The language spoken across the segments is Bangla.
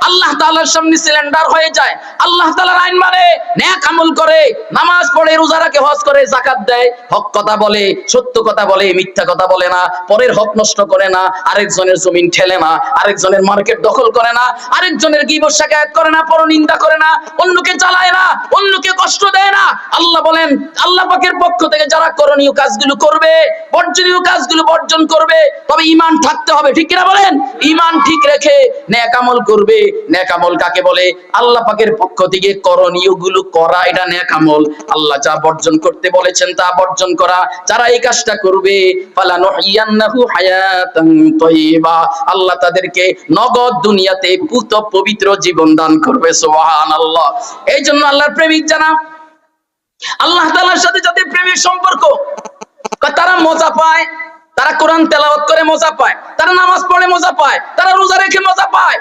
আল্লাহ তাআলার সামনে সিলিন্ডার হয়ে যায়, আল্লাহ তাআলার আইন মানে, নেক আমল করে, নামাজ পড়ে, রোজা রাখে, হজ করে, যাকাত দেয়, হক কথা বলে, সত্য কথা বলে, মিথ্যা কথা বলে না, পরের হক নষ্ট করে না, আরেকজনের জমিন ঠেলে না, আরেকজনের মার্কেট দখল করে না, আরেকজনের গীবত শিকায়াত করে না, পরনিন্দা করে না, অন্যকে জ্বালায় না, অন্যকে কষ্ট দেয় না। আল্লাহ বলেন আল্লাহ পাকের পক্ষ থেকে যারা করণীয় কাজগুলো করবে, বর্জনীয় কাজগুলো বর্জন করবে, তবে ঈমান থাকতে হবে, ঠিক কিনা বলেন? ঈমান ঠিক রেখে নেক আমল করবে। নেক আমল কাকে বলে? আল্লাহ পাকের পক্ষ থেকে করণীয় গুলো করা, এটা নেক আমল। আল্লাহ যা বর্জন করতে বলেছেন তা বর্জন করা। যারা এই কাজটা করবে, ফালানুহিয়ান্নাহু হায়াতান তাইয়্যিবা, আল্লাহ তাদেরকে নগদ দুনিয়াতে পুত পবিত্র জীবন দান করবে। সুবহানাল্লাহ। এই জন্য আল্লাহর প্রেমিক জানা, আল্লাহ তাআলার সাথে যাদের প্রেমের সম্পর্ক, তারা মজা পায়, তারা কোরআন তেলাওয়াত করে মজা পায়, তারা নামাজ পড়ে মজা পায়, তারা রোজা রেখে মজা পায়,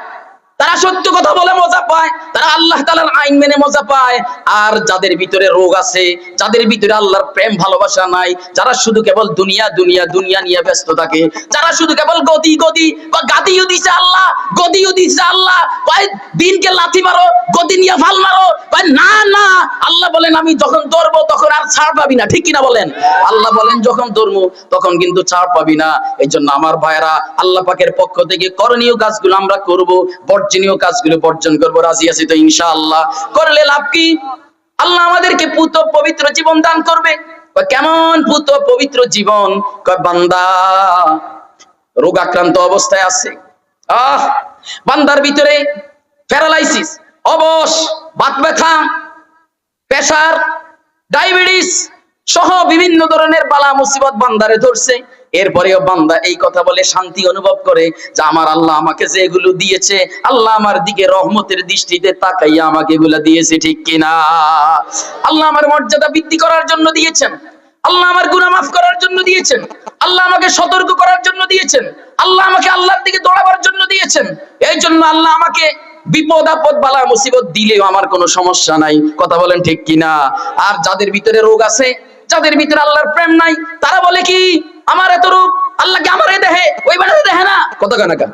তারা সত্য কথা বলে মজা পায়, তারা আল্লাহ তাআলার আইন মেনে মজা পায়। আর যাদের ভিতরে রোগ আছে, যাদের ভিতরে আল্লাহর প্রেম ভালোবাসা নাই, যারা শুধু কেবল দুনিয়া দুনিয়া দুনিয়া নিয়ে ব্যস্ত থাকে, যারা শুধু কেবল গদি গদি, গাদিও দিছে আল্লাহ, গদিও দিছে আল্লাহ, কয় দিনকে লাথি মারো, গদি নিয়ে ফাল মারো, কয় না না, আল্লাহ বলেন আমি যখন ধরবো তখন আর ছাড় পাবি না, ঠিক কিনা বলেন? আল্লাহ বলেন যখন ধরবো তখন কিন্তু ছাড় পাবি না। এই জন্য আমার ভাইরা, আল্লাহ পাকের পক্ষ থেকে করণীয় কাজগুলো আমরা করব, বর্জনীয় কাজগুলো বর্জন করব। রাজি আছি তো ইনশাআল্লাহ? করলে লাভ কি? আল্লাহ আমাদেরকে পুত পবিত্র জীবন দান করবে। কেমন পুত পবিত্র জীবন? কয় বান্দা রোগাক্রান্ত অবস্থায় আছে, বান্দার ভিতরে প্যারালাইসিস, অবশ, বাত ব্যথা, প্রেসার, ডায়াবেটিস সহ বিভিন্ন ধরনের বালা মুসিবত বান্দারে ধরছে। এরপরেও বান্দা এই কথা বলে শান্তি অনুভব করে যে আমার আল্লাহ আমাকে যে এগুলো দিয়েছে, আল্লাহ আমার দিকে রহমতের দৃষ্টিতে তাকাইয়া আমাকে এগুলা দিয়েছে, ঠিক কিনা? আল্লাহ আমার মর্যাদা বৃদ্ধি করার জন্য দিয়েছেন, আল্লাহ আমার গুনাহ মাফ করার জন্য দিয়েছেন, আল্লাহ আমাকে সতর্ক করার জন্য দিয়েছেন, আল্লাহ আমাকে আল্লাহর দিকে দৌড়াবার জন্য দিয়েছেন। এই জন্য আল্লাহ আমাকে বিপদ আপদ বালা মুসিবত দিলেও আমার কোনো সমস্যা নাই, কথা বলেন ঠিক কিনা? আর যাদের ভিতরে রোগ আছে, যাদের ভিতরে আল্লাহর প্রেম নাই, তারা বলে কি আমার এত রোগ, আল্লাহকে আমারে দেহে ওই বেটারে দেখে না, কত গানাকা,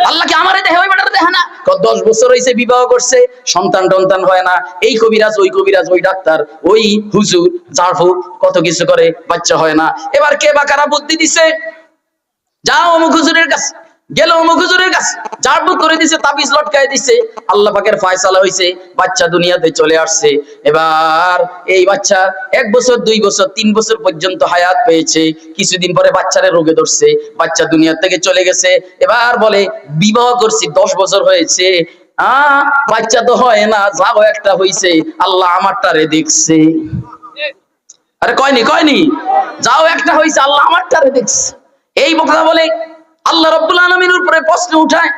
আল্লাহকে আমারে দেহে ওই বেটারে দেখে না। 10 বছর হইছে বিবাহ করছে, সন্তান টন্তান হয় না, এই কবিরাজ ওই কবিরাজ, ওই ডাক্তার ওই হুজুর ঝাড়ফুঁক কত কিছু করে, বাচ্চা হয় না। এবার কে বা কারা বুদ্ধি দিছে? যাও অমুক হুজুরের কাছে, গেল অমুক হুজুরের কাছে, ঝাড়ফুঁক করে দিছে, তাবিজ লটকায় দিছে, আল্লাহ পাকের ফয়সালা হইছে, বাচ্চা দুনিয়াতে চলে আসছে। এবার এই বাচ্চা 1 বছর 2 বছর 3 বছর পর্যন্ত হায়াত পেয়েছে, কিছুদিন পরে বাচ্চারে রোগে ধরছে, বাচ্চা দুনিয়া থেকে চলে গেছে। এবার বলে বিবাহ করছি 10 বছর হয়েছে, বাচ্চা তো হয় না, যাও একটা হইছে, আল্লাহ আমারটারে দেখছে। আরে কয়নি কয়নি, যাও একটা হইছে, আল্লাহ আমারটারে দেখছে। এই কথা বলে আল্লাহ রাব্বুল আলামিনের উপরে প্রশ্ন উঠায়।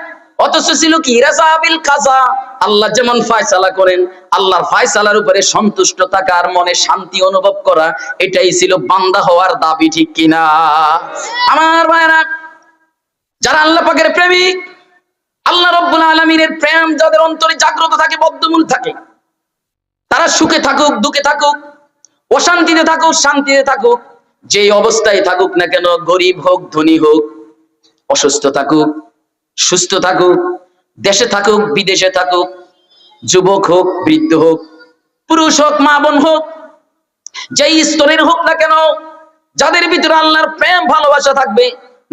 অথচ ছিল কি রাজাবিল কাজা, আল্লাহ যেমন ফয়সালা করেন, আল্লাহর ফয়সালার উপরে সন্তুষ্ট থাকা আর মনে শান্তি অনুভব করা, এটাই ছিল বান্দা হওয়ার দাবি, ঠিক কিনা? আমার ভাইরা, যারা আল্লাহ পাকের প্রেমিক, আল্লাহ রাব্বুল আলামিনের প্রেম যাদের অন্তরে জাগ্রত থাকে, বদ্ধমূল থাকে, তারা সুখে থাকুক, দুঃখে থাকুক, অশান্তিতে থাকুক, শান্তিতে থাকুক, যে অবস্থায় থাকুক না কেন, গরিব হোক ধনী হোক, অসুস্থ থাকুক সুস্থ থাকুক, দেশে থাকুক বিদেশে থাকুক, যুবক হোক বৃদ্ধ হোক, পুরুষ হোক মা বোন হোক, যেই স্তরের হোক না কেন, যাদের ভিতরে আল্লাহর প্রেম ভালোবাসা থাকবে,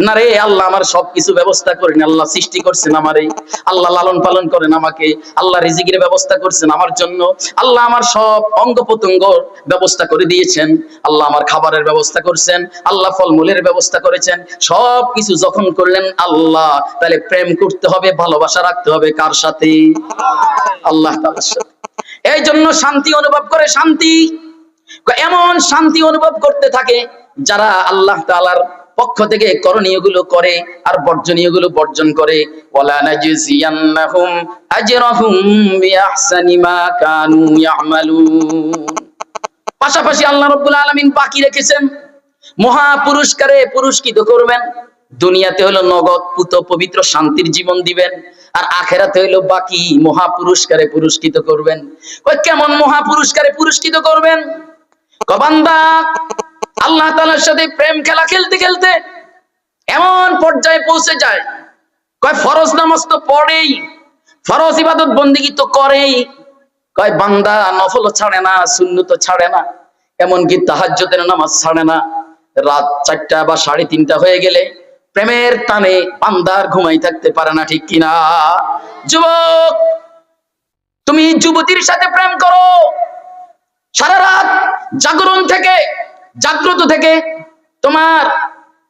না রে আল্লাহ আমার সবকিছু ব্যবস্থা করেন, আল্লাহ সৃষ্টি করছেন আমারে, আল্লাহ লালন পালন করেন আমাকে, আল্লাহ রিজিকের ব্যবস্থা করছেন আমার জন্য, আল্লাহ আমার সব অঙ্গ প্রত্যঙ্গ ব্যবস্থা করে দিয়েছেন, আল্লাহ আমার খাবারের ব্যবস্থা করছেন, আল্লাহ ফলমূলের ব্যবস্থা করেছেন, সব কিছু যখন করলেন আল্লাহ, তাহলে প্রেম করতে হবে, ভালোবাসা রাখতে হবে কার সাথে? আল্লাহ তাআলার সাথে। এই জন্য শান্তি অনুভব করে, শান্তি এমন শান্তি অনুভব করতে থাকে যারা আল্লাহ তাআলার পক্ষ থেকে করণীয় গুলো করে আর বর্জনীয় গুলো বর্জন করে। ওয়ালা নাজজিয়ান্নাহুম আজরাহুম বিআহসানি মা কানু ইয়ামালুন। পাশাপাশি আল্লাহ রাব্বুল আলামিন বাকি রেখেছেন, মহা পুরস্কারে পুরস্কৃত করবেন। দুনিয়াতে হলো নগদ পুত পবিত্র শান্তির জীবন দিবেন, আর আখেরাতে হলো বাকি মহা পুরস্কারে পুরস্কৃত করবেন। কই কেমন মহা পুরস্কারে পুরস্কৃত করবেন? বান্দা আল্লাহ তাআলার সাথে প্রেম খেলা খেলতে খেলতে এমন পর্যায়ে পৌঁছে যায়, কয় ফরজ নামাজ তো পড়েই, ফরজ ইবাদত বন্দেগী তো করেই, কয় বান্দা নফল ছাড়ে না, সুন্নত ছাড়ে না, এমনকি তাহাজ্জুদের নামাজ ছাড়ে না। রাত 4টা বা 3:30 হয়ে গেলে প্রেমের টানে বান্দার ঘুমাই থাকতে পারে না, ঠিক কিনা? যুবক, তুমি যুবতীর সাথে প্রেম করো, সারা রাত জাগরণ থেকে, জাগ্রত থেকে তোমার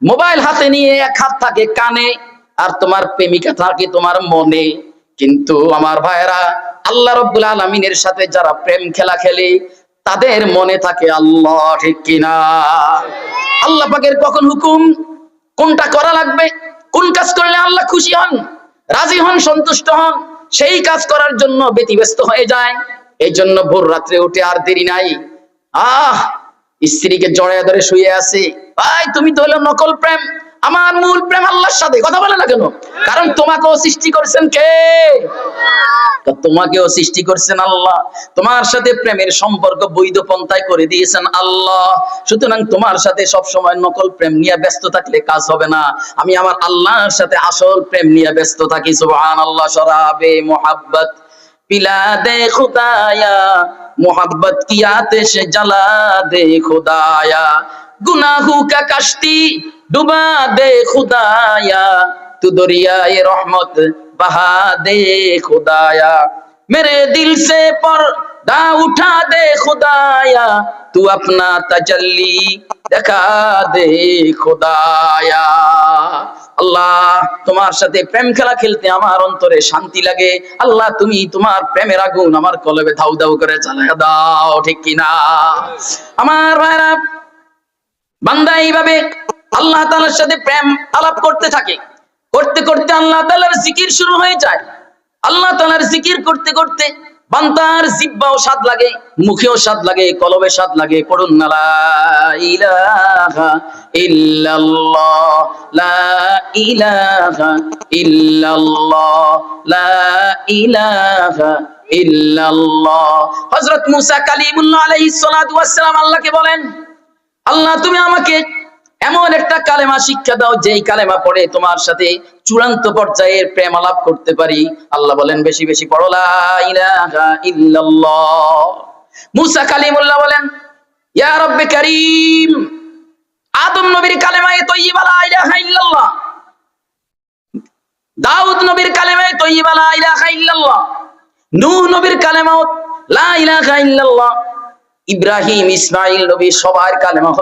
মোবাইল হাতে নিয়ে এক হাত থাকে কানে, আর তোমার প্রেমিকা থাকে তোমার মনে। কিন্তু আমার ভাইরা, আল্লাহ রাব্বুল আলামিনের সাথে যারা প্রেম খেলা খেলে তাদের মনে থাকে আল্লাহ, ঠিক কিনা? আল্লাহ পাকের কখন হুকুম, কোনটা করা লাগবে, কোন কাজ করলে আল্লাহ খুশি হন, রাজি হন, সন্তুষ্ট হন, সেই কাজ করার জন্য ব্যতিব্যস্ত হয়ে যায়। এই জন্য ভোর রাত্রে উঠে আর দেরি নাই, স্ত্রীকে জড়ায় ধরে শুয়ে আছে, ভাই তুমি তো হলো নকল প্রেম, আমার মূল প্রেম আল্লাহর সাথে। কথা বলে না কেন? কারণ তোমাকেও সৃষ্টি করেছেন কে? তোমাকেও সৃষ্টি করছেন আল্লাহ, তোমার সাথে প্রেমের সম্পর্ক বৈধ পন্থায় করে দিয়েছেন আল্লাহ। সুতরাং তোমার সাথে সব সময় নকল প্রেম নিয়ে ব্যস্ত থাকলে কাজ হবে না। আমি আমার আল্লাহর সাথে আসল প্রেম নিয়ে ব্যস্ত থাকি। সুবহানাল্লাহ। শরাবে মোহাব্বত পিলা দে খুদায়া, मोहब्बत की आतिश जला दे खुदाया, गुनाहों का कश्ती डुबा दे खुदाया, तू दरियाए रहमत बहा दे खुदाया, मेरे दिल से पर्दा उठा दे खुदाया, तू अपना तजल्ली दिखा दे खुदाया। আল্লাহ, তোমার সাথে প্রেম খেলা খেলতে আমার অন্তরে শান্তি লাগে। আল্লাহ, তুমি তোমার প্রেমের আগুন আমার কলবে ধাউ ধাউ করে জ্বালায় দাও, ঠিক কিনা? আমার ভাইরা, বান্দা এইভাবে আল্লাহ তাআলার সাথে প্রেম আলাপ করতে থাকে, করতে করতে আল্লাহ তাআলার জিকির শুরু হয়ে যায়। আল্লাহ তাআলার জিকির করতে করতে বান্দার জিহ্বাও স্বাদ লাগে, মুখেও স্বাদ লাগে, কলবে স্বাদ লাগে। পড়ুন না লা ইলাহা ইল্লাল্লাহ, লা ইলাহা ইল্লাল্লাহ, লা ইলাহা ইল্লাল্লাহ। হযরত মুসা কালিমুল্লাহ আলাইহিস সালাতু ওয়াস সালাম আল্লাহকে বলেন, আল্লাহ তুমি আমাকে এমন একটা কালেমা শিক্ষা দাও যেই কালেমা পড়ে তোমার সাথে চূড়ান্ত পর্যায়ের প্রেম আলাপ করতে পারি। আল্লাহ বলেন বেশি বেশি পড়ো লা ইলাহা ইল্লাল্লাহ। মুসা কালিমুল্লাহ বলেন, ইয়া রব্বে কারীম, আদম নবীর কালেমায়ে তয়্যিবা লা ইলাহা ইল্লাল্লাহ, দাউদ নবীর কালেমায়ে তয়্যিবা লা ইলাহা ইল্লাল্লাহ, নূহ নবীর কালেমা লা ইলাহা ইল্লাল্লাহ, ইব্রাহিম ইসমাঈল নবী সবার কালেমা